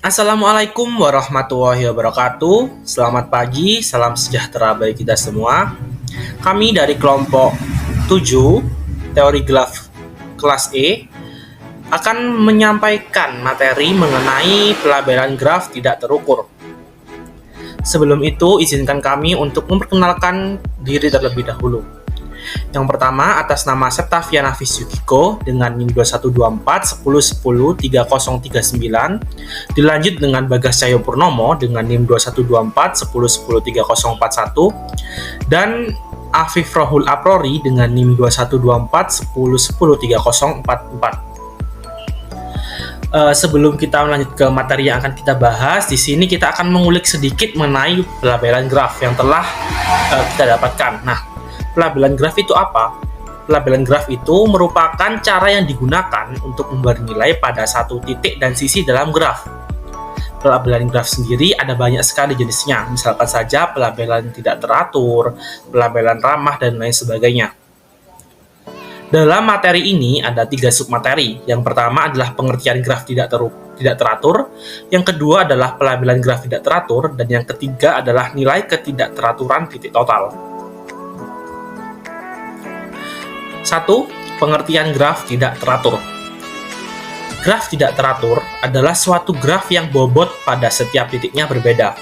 Assalamualaikum warahmatullahi wabarakatuh. Selamat pagi, salam sejahtera bagi kita semua. Kami dari kelompok 7 Teori Graf kelas E akan menyampaikan materi mengenai pelabelan graf tidak terukur. Sebelum itu, izinkan kami untuk memperkenalkan diri terlebih dahulu. Yang pertama, atas nama Septaviana Yukiko dengan NIM 2124 1010 3039, dilanjut dengan Bagas Cahyo Purnomo dengan NIM 2124 1010 3041, dan Afif Rohul Aprori dengan NIM 2124 1010 3044. Sebelum kita lanjut ke materi yang akan kita bahas, di sini kita akan mengulik sedikit mengenai pelabelan graf yang telah kita dapatkan. Nah, pelabelan graf itu apa? Pelabelan graf itu merupakan cara yang digunakan untuk memberi nilai pada satu titik dan sisi dalam graf. Pelabelan graf sendiri ada banyak sekali jenisnya, misalkan saja pelabelan tidak teratur, pelabelan ramah, dan lain sebagainya. Dalam materi ini ada 3 submateri. Yang pertama adalah pengertian graf tidak teratur, yang kedua adalah pelabelan graf tidak teratur, dan yang ketiga adalah nilai ketidakteraturan titik total. 1. Pengertian graf tidak teratur. Graf tidak teratur adalah suatu graf yang bobot pada setiap titiknya berbeda.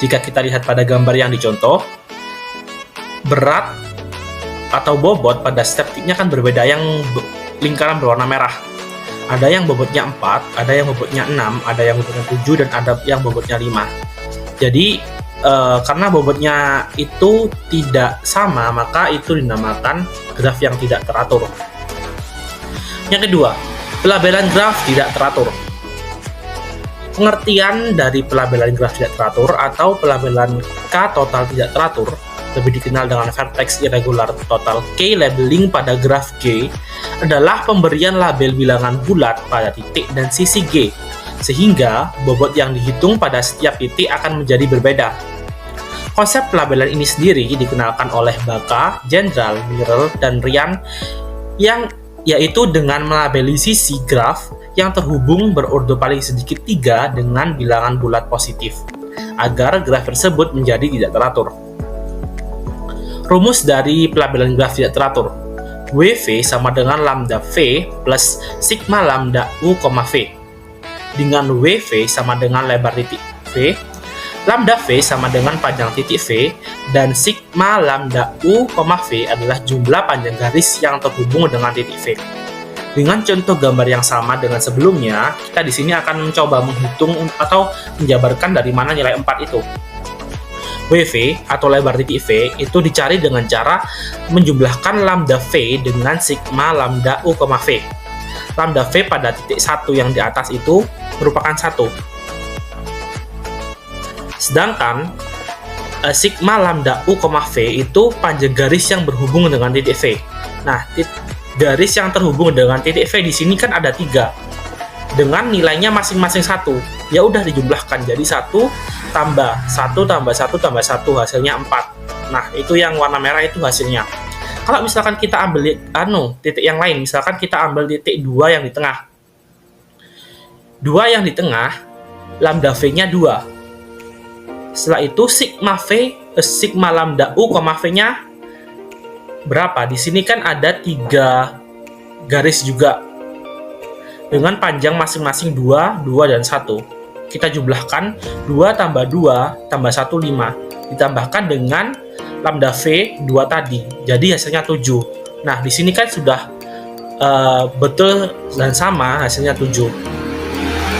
Jika kita lihat pada gambar yang dicontoh, berat atau bobot pada setiap titiknya kan berbeda, yang lingkaran berwarna merah. Ada yang bobotnya 4, ada yang bobotnya 6, ada yang bobotnya 7, dan ada yang bobotnya 5. Jadi, karena bobotnya itu tidak sama, maka itu dinamakan graf yang tidak teratur. Yang kedua, pelabelan graf tidak teratur. Pengertian dari pelabelan graf tidak teratur atau pelabelan K total tidak teratur, lebih dikenal dengan vertex irregular total K labeling pada graf G, adalah pemberian label bilangan bulat pada titik dan sisi G, sehingga bobot yang dihitung pada setiap titik akan menjadi berbeda. Konsep pelabelan ini sendiri dikenalkan oleh Baka, Jenderal, Mirrell, dan Ryan, yaitu dengan melabeli sisi graf yang terhubung berordo paling sedikit 3 dengan bilangan bulat positif, agar graf tersebut menjadi tidak teratur. Rumus dari pelabelan graf tidak teratur: WV sama dengan lambda V plus sigma lambda U, V, dengan WV sama dengan lebar titik V, lambda V sama dengan panjang titik V, dan sigma lambda U, V adalah jumlah panjang garis yang terhubung dengan titik V. Dengan contoh gambar yang sama dengan sebelumnya, kita di sini akan mencoba menghitung atau menjabarkan dari mana nilai 4 itu. WV atau lebar titik V itu dicari dengan cara menjumlahkan lambda V dengan sigma lambda U, V. Lambda V pada titik 1 yang di atas itu merupakan 1. Sedangkan sigma lambda U, V itu panjang garis yang berhubung dengan titik V. Nah, garis yang terhubung dengan titik V di sini kan ada 3 dengan nilainya masing-masing 1. Ya udah dijumlahkan jadi 1 tambah 1 tambah 1 tambah 1, hasilnya 4. Nah, itu yang warna merah itu hasilnya. Kalau misalkan kita ambil titik yang lain, misalkan kita ambil titik 2 yang di tengah. 2 yang di tengah, lambda V-nya 2. Setelah itu sigma lambda U, V-nya berapa? Di sini kan ada 3 garis juga dengan panjang masing-masing 2, 2, dan 1. Kita jumlahkan 2 tambah 2 tambah 1, 5. Ditambahkan dengan lambda V 2 tadi. Jadi hasilnya 7. Nah, di sini kan sudah betul dan sama, hasilnya 7.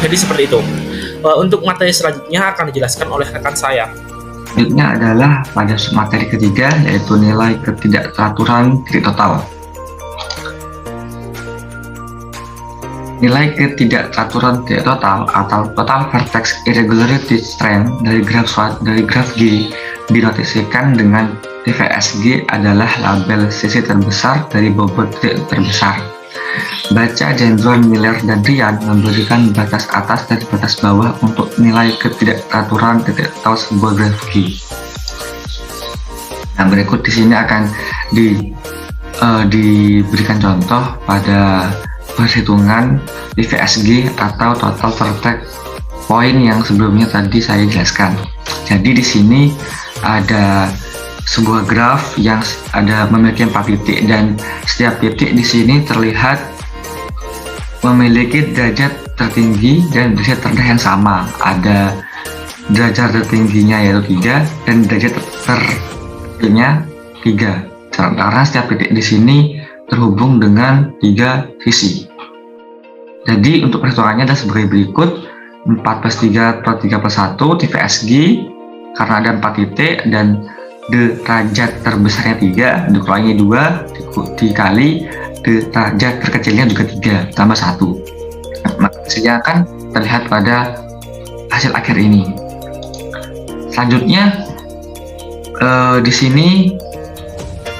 Jadi seperti itu. Untuk materi selanjutnya akan dijelaskan oleh rekan saya. Selanjutnya adalah pada materi ketiga, yaitu nilai ketidakteraturan titik total. Nilai ketidakteraturan titik total atau total vertex irregularity strength dari graf G dinotasikan dengan TVSG adalah label sisi terbesar dari bobot titik terbesar. Baca, Jenderal, Miller, dan Ryan memberikan batas atas dan batas bawah untuk nilai ketidakteraturan titik total sebuah graf G. Nah, berikut di sini akan diberikan contoh pada perhitungan TVSG atau total vertex poin yang sebelumnya tadi saya jelaskan. Jadi di sini ada sebuah graf yang memiliki 4 titik, dan setiap titik di sini terlihat memiliki derajat tertinggi dan derajat terendah yang sama. Ada derajat tertingginya yaitu 3 dan derajat terkecilnya 3. Karena setiap titik di sini terhubung dengan 3 sisi. Jadi untuk perhitungannya adalah sebagai berikut: 4 plus 3 per 3 plus 1 TVSG, karena ada 4 titik dan derajat terbesarnya 3, dikurangi 2 dikali derajat terkecilnya juga 3 tambah 1. Maka hasilnya akan terlihat pada hasil akhir ini. Selanjutnya di sini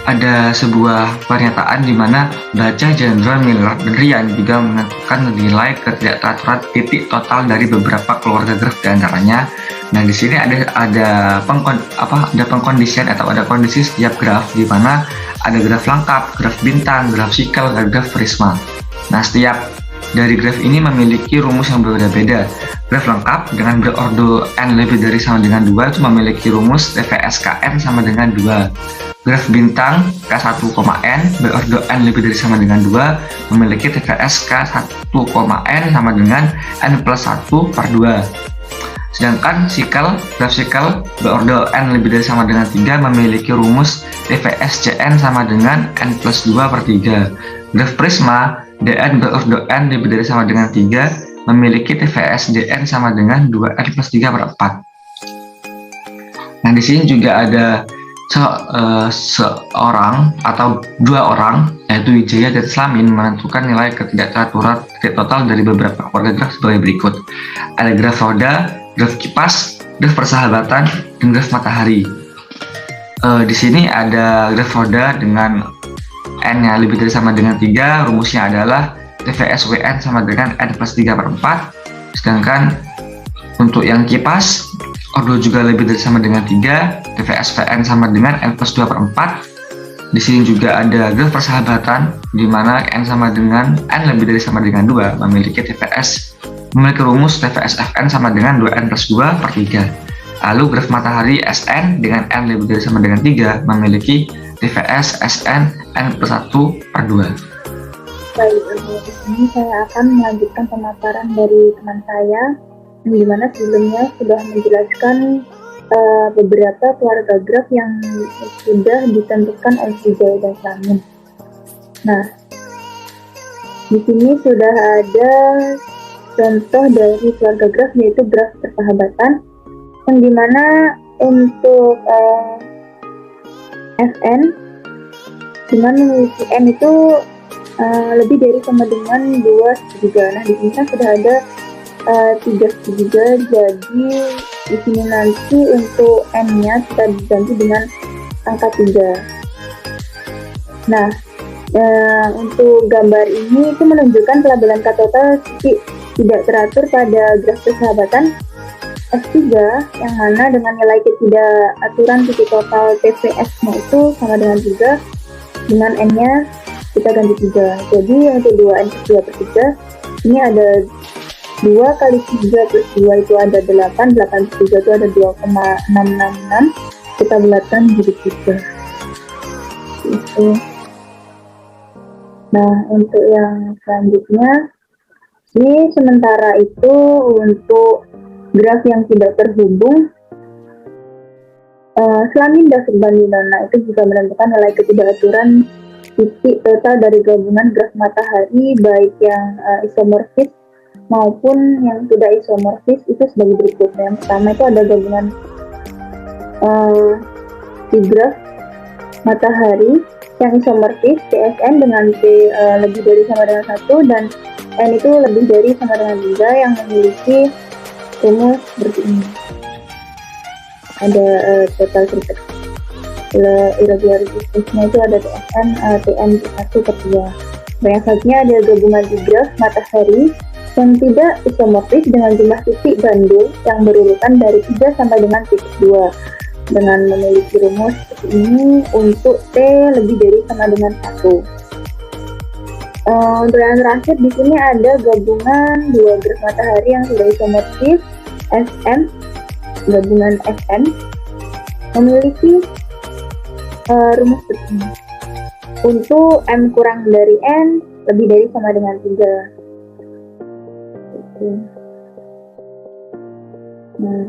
ada sebuah pernyataan di mana Baca Jenderal Miller-Dendrian juga menentukan nilai ketidakteraturan titik total dari beberapa keluarga graf diantaranya. Nah, di sini ada pengkondisian atau ada kondisi setiap graf, di mana ada graf lengkap, graf bintang, graf sikel, dan graf prisma. Nah, setiap dari graf ini memiliki rumus yang berbeda-beda. Graf lengkap dengan berordo n lebih dari sama dengan 2 itu memiliki rumus TVS-KN sama dengan 2. Graf bintang K1,n berordo n lebih dari sama dengan 2 memiliki TVS K1,n sama dengan n plus 1 per 2. Sedangkan graf sikel berordo n lebih dari sama dengan 3 memiliki rumus TVS Cn sama dengan n plus 2 per 3. Graf prisma Dn berordo n lebih dari sama dengan 3 memiliki TVS Dn sama dengan 2n plus 3 per 4. Nah, di sini juga ada seorang atau 2 orang, yaitu Wijaya dan Slamin, menentukan nilai ketidakteraturan titik total dari beberapa keluarga graf sebagai berikut. Ada graf roda, graf kipas, graf persahabatan, dan graf matahari. Di sini ada graf roda dengan n-nya lebih dari sama dengan 3, rumusnya adalah TVS WN sama dengan n plus 3 per 4. Sedangkan untuk yang kipas, ordo juga lebih dari sama dengan 3, TVS VN sama dengan n plus 2 per 4. Di sini juga ada graf persahabatan, di mana n sama dengan n lebih dari sama dengan 2 memiliki rumus TVS FN sama dengan 2n plus 2 per 3. Lalu graf matahari SN dengan n lebih dari sama dengan 3 memiliki TVS SN n plus 1 per 2. Baik, di sini saya akan melanjutkan pemaparan dari teman saya, di mana sebelumnya sudah menjelaskan beberapa keluarga graf yang sudah ditentukan oleh Wijaya dan Slamin. Nah, di sini sudah ada contoh dari keluarga graf, yaitu graf persahabatan, yang dimana untuk Fn dengan memiliki n itu lebih dari sama dengan 2 segitiga. Nah, di sini kan sudah ada 3 segitiga, jadi di sini nanti untuk n-nya kita diganti dengan angka 3. Nah, untuk gambar ini itu menunjukkan pelabelan K total tidak teratur pada graf persahabatan S3, yang mana dengan nilai ketidakaturan titik total TVS-nya itu sama dengan 3, dengan n-nya kita ganti 3. Jadi untuk 2n plus 2 per 3, ini ada 2 kali 3 plus 2 itu ada 8, 8 plus 3 itu ada 2,666, kita bulatkan jadi 3 itu. Nah, untuk yang selanjutnya, ini sementara itu untuk graf yang tidak terhubung, Slamin David Bandinona itu juga menentukan nilai ketidakaturan titik total dari gabungan graf matahari, baik yang isomorfis maupun yang tidak isomorfis, itu sebagai berikut. Yang pertama itu ada gabungan di graf matahari yang isomorfis CSN dengan T lebih dari sama dengan 1 dan N itu lebih dari sama dengan 3 yang memiliki rumus seperti ini. Ada total kritik irregularitasnya itu ada TSN TN 1 per 2. Yang selanjutnya ada gabungan di graf matahari yang tidak isomorfis dengan jumlah titik bandul yang berurutan dari 3 sampai dengan titik 2 dengan memiliki rumus seperti ini untuk T lebih dari sama dengan 1. Untuk yang terakhir di sini ada gabungan 2 graf matahari yang sudah isomorfis Sm, gabungan Sm memiliki rumus begini. Untuk M kurang dari N lebih dari sama dengan 3. Nah,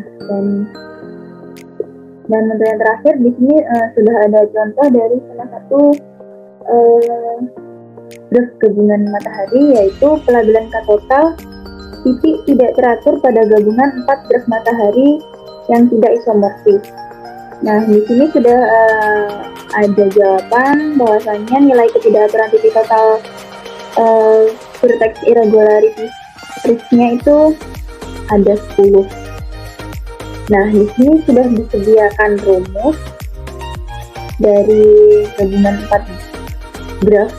dan untuk yang terakhir di sini sudah ada contoh dari salah satu graf gabungan matahari, yaitu pelabelan katotal titik tidak teratur pada gabungan 4 graf matahari yang tidak isomorfis. Nah, di sini sudah ada jawaban bahwasanya nilai ketidakaturan titik total vertex irregularities-nya itu ada 10. Nah, di sini sudah disediakan rumus dari gabungan 4 graf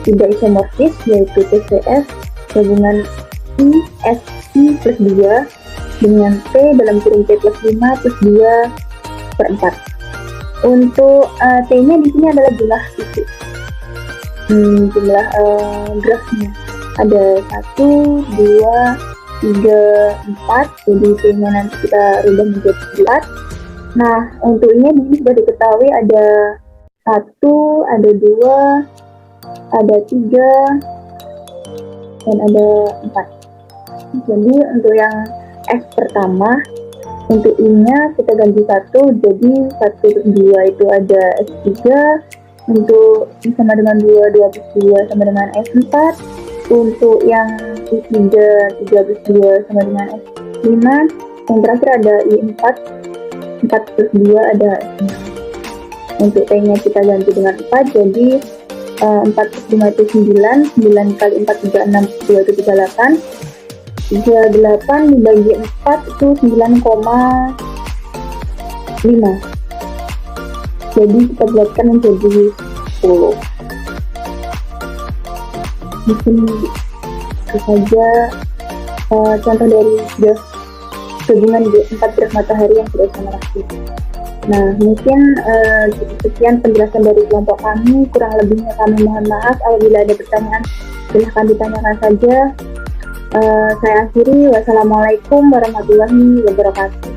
tidak isomorfis, yaitu TCF gabungan ISI plus 2 dengan P dalam kurung P plus 5 plus 2/4. Untuk T-nya di sini adalah jumlah titik. Jumlah grafnya ada 1, 2, 3, 4, jadi T-nya nanti kita rubah menjadi 4. Nah, untuk ini di sini sudah diketahui ada 1, ada 2, ada 3, dan ada 4. Jadi untuk yang S pertama, untuk I-nya kita ganti 1, jadi 1 plus 2 itu ada S3, untuk I sama dengan 2, 2 plus 2 sama dengan S4, untuk yang I3, 3 plus 2 sama dengan S5, yang terakhir ada I4, 4 plus 2 ada S6. Untuk T-nya kita ganti dengan 4, jadi 4 plus 5 itu 9, 9 kali 4 juga 6, 2 itu 38, 38 dibagi 4 itu 9,5. Jadi kita buatkan menjadi 10. Di sini itu saja contoh dari graf gabungan 4 graf matahari yang sudah saya maksud. Nah, mungkin sekian penjelasan dari kelompok kami. Kurang lebihnya kami mohon maaf. Apabila ada pertanyaan, silahkan ditanyakan saja. Saya akhiri. Wassalamualaikum warahmatullahi wabarakatuh.